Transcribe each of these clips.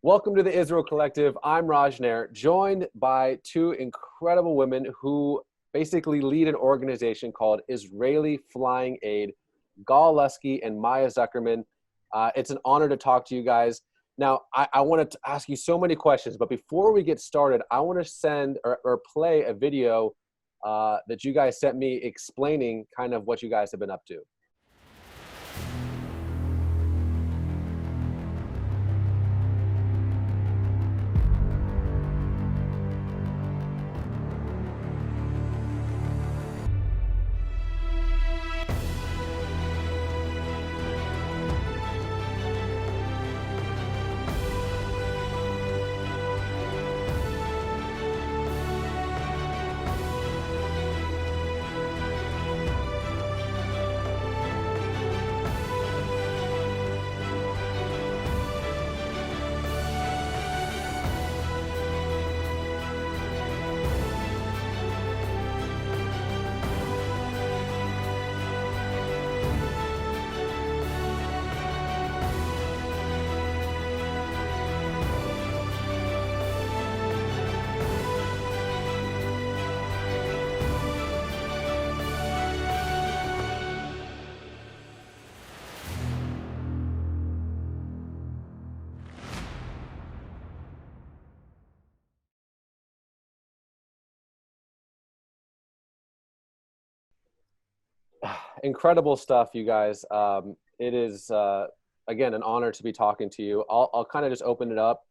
Welcome to the Israel Collective. I'm Raj Nair, joined by two incredible women who basically lead an organization called Israeli Flying Aid, Gal Lusky and Maya Zuckerman. It's an honor to talk to you guys. Now, I wanted to ask you so many questions, but before we get started, I want to send or play a video that you guys sent me explaining kind of what you guys have been up to. Incredible stuff, you guys. It is, again, an honor to be talking to you. I'll kind of just open it up.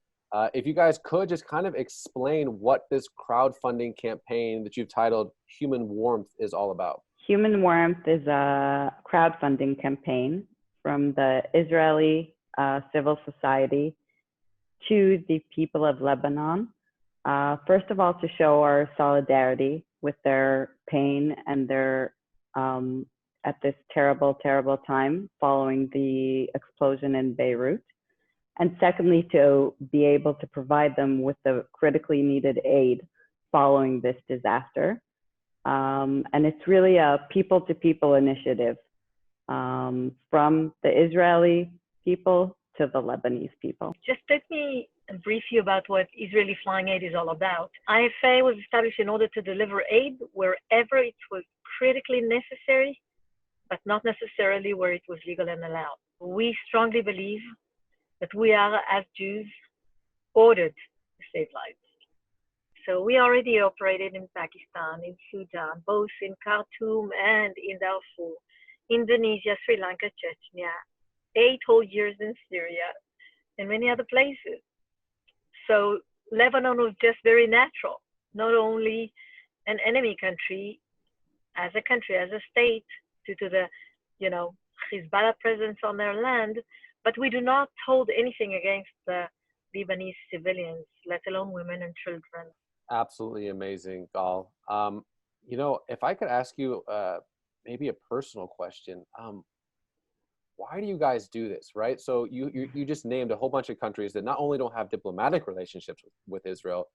If you guys could just kind of explain what this crowdfunding campaign that you've titled Human Warmth is all about. Human Warmth is a crowdfunding campaign from the Israeli civil society to the people of Lebanon. First of all, to show our solidarity with their pain and their at this terrible, terrible time following the explosion in Beirut. And secondly, to be able to provide them with the critically needed aid following this disaster. And it's really a people-to-people initiative from the Israeli people to the Lebanese people. Just let me brief you about what Israeli Flying Aid is all about. IFA was established in order to deliver aid wherever it was critically necessary, but not necessarily where it was legal and allowed. We strongly believe that we are, as Jews, ordered to save lives. So we already operated in Pakistan, in Sudan, both in Khartoum and in Darfur, Indonesia, Sri Lanka, Chechnya, 8 whole years in Syria, and many other places. So Lebanon was just very natural, not only an enemy country, as a state, due to the, Hezbollah presence on their land, but we do not hold anything against the Lebanese civilians, let alone women and children. Absolutely amazing, Gal. If I could ask you maybe a personal question, why do you guys do this, right? So you just named a whole bunch of countries that not only don't have diplomatic relationships with Israel,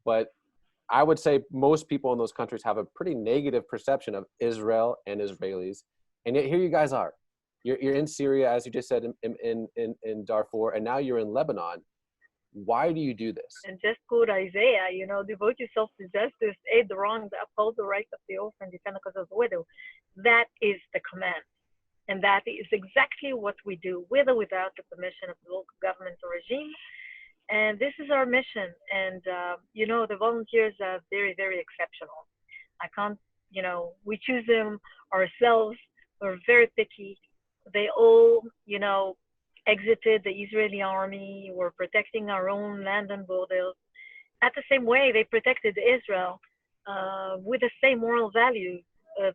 but I would say most people in those countries have a pretty negative perception of Israel and Israelis. And yet here you guys are. You're in Syria, as you just said, in Darfur, and now you're in Lebanon. Why do you do this? And just quote Isaiah, devote yourself to justice, aid the wronged, uphold the rights of the orphan, defend the cause of the widow. That is the command. And that is exactly what we do, with or without the permission of the local government or regime. And this is our mission. And, the volunteers are very, very exceptional. I can't, we choose them ourselves. We're very picky. They all, exited the Israeli army. We're protecting our own land and borders. At the same way, they protected Israel with the same moral values.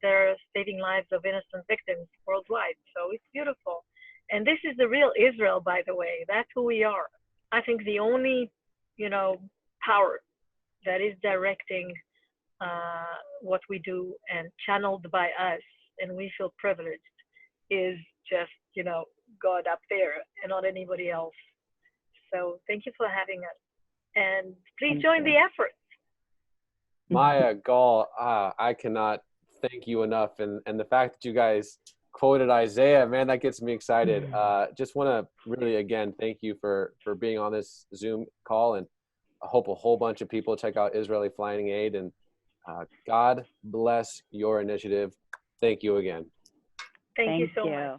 They're saving lives of innocent victims worldwide. So it's beautiful. And this is the real Israel, by the way. That's who we are. I think the only, power that is directing what we do and channeled by us, and we feel privileged, is just, God up there and not anybody else. So thank you for having us. And please join the effort. Maya, Gal, I cannot thank you enough. And the fact that you guys quoted Isaiah. Man, that gets me excited. Just want to really, again, thank you for being on this Zoom call, and I hope a whole bunch of people check out Israeli Flying Aid, and God bless your initiative. Thank you again. Thank you Thank so you. much.